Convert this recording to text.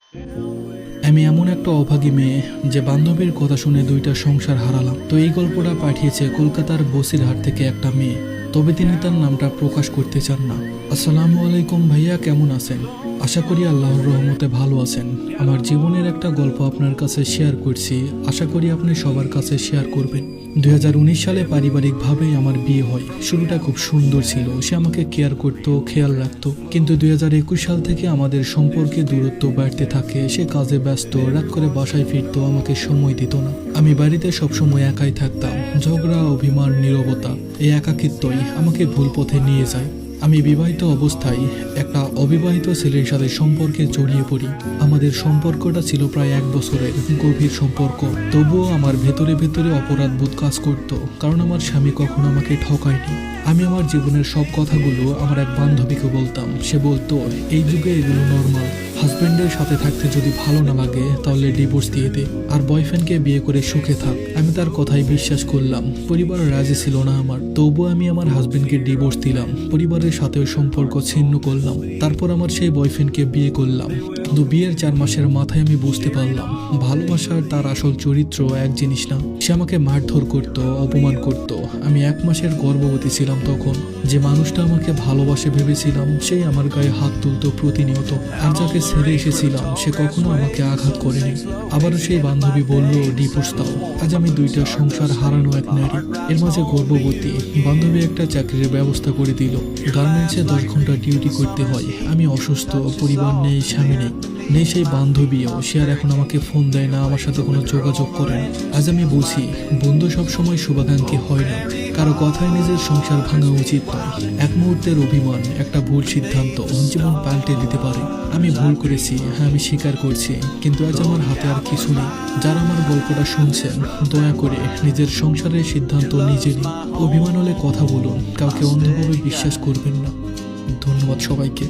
আমি এমন একটা অভাগী মেয়ে যে বান্ধবীর কথা শুনে দুইটা সংসার হারালাম। তো এই গল্পটা পাঠিয়েছে কলকাতার বসিরহাট থেকে একটা মেয়ে, তবে তিনি তার নামটা প্রকাশ করতে চান না। আসসালামু আলাইকুম ভাইয়া, কেমন আছেন? আশা করি আল্লাহর রহমতে ভালো আছেন। আমার জীবনের একটা গল্প আপনার কাছে শেয়ার করছি, আশা করি আপনি সবার কাছে শেয়ার করবেন। 2019 সালে পারিবারিকভাবেই আমার বিয়ে হয়। শুরুটা খুব সুন্দর ছিল, সে আমাকে কেয়ার করতো, খেয়াল রাখতো। কিন্তু 2021 সাল থেকে আমাদের সম্পর্কে দূরত্ব বাড়তে থাকে। সে কাজে ব্যস্ত, রাত করে বাসায় ফিরতো, আমাকে সময় দিত না। আমি বাড়িতে সবসময় একাই থাকতাম। ঝগড়া, অভিমান, নীরবতা, এই একাকিত্বই আমাকে ভুল পথে নিয়ে যায়। আমি বিবাহিত অবস্থায় একটা অবিবাহিত ছেলের সাথে সম্পর্কে জড়িয়ে পড়ি। আমাদের সম্পর্কটা ছিল প্রায় 1 বছরের গভীর সম্পর্ক। তবুও আমার ভেতরে ভেতরে অপরাধবোধ কাজ করত, কারণ আমার স্বামী কখনো আমাকে ঠকায়নি। আমি আমার জীবনের সব কথাগুলো আমার এক বান্ধবীকে বলতাম। সে বলতো, এই যুগে এগুলো নর্মাল। হাজব্যান্ডের সাথে থাকতে যদি ভালো না লাগে তাহলে ডিভোর্স দিয়ে দে, আর বয়ফ্রেন্ডকে বিয়ে করে সুখে থাক। আমি তার কথাই বিশ্বাস করলাম। পরিবার রাজি ছিল না আমার, তবুও আমি আমার হাজব্যান্ডকে ডিভোর্স দিলাম। পরিবারের সাথেও সম্পর্ক ছিন্ন করলাম। তারপর আমার সেই বয়ফ্রেন্ডকে বিয়ে করলাম। কিন্তু বিয়ের 4 মাসের মাথায় আমি বুঝতে পারলাম ভালোবাসার তার আসল চরিত্র এক জিনিস না। সে আমাকে মারধর করত, অপমান করত। আমি 1 মাসের গর্ভবতী ছিলাম তখন। যে মানুষটা আমাকে ভালোবাসে ভেবেছিলাম, সেই আমার গায়ে হাত তুলতো প্রতিনিয়ত। আর যাকে ছেড়ে এসেছিলাম সে কখনো আমাকে আঘাত করেনি। আবারও সেই বান্ধবী বলল, ডিভোর্স দাও। আজ আমি 2টা সংসার হারানো এক নারী, এর মাঝে গর্ভবতী। বান্ধবী একটা চাকরির ব্যবস্থা করে দিল। গার্মেন্টসে 10 ঘন্টা ডিউটি করতে হয়। আমি অসুস্থ, পরিবার নেই, স্বামী নেই সেই বান্ধবীও। সে আর এখন আমাকে ফোন দেয় না, আমার সাথে কোনো যোগাযোগ করে না। আজ আমি বুঝি, বন্ধু সবসময় শুভাকাঙ্ক্ষী হয় না। কারো কথায় নিজের সংসার ভাঙা উচিত নয়। এক মুহূর্তের অভিমান, একটা ভুল সিদ্ধান্ত জীবন পাল্টে দিতে পারে। আমি ভুল করেছি, হ্যাঁ আমি স্বীকার করছি, কিন্তু আজ আমার হাতে আর কিছু নেই। যারা আমার গল্পটা শুনছেন, দয়া করে নিজের সংসারের সিদ্ধান্ত নিজে নিন। অভিমান হলে কথা বলুন, কাউকে অন্ধভাবে বিশ্বাস করবেন না। ধন্যবাদ সবাইকে।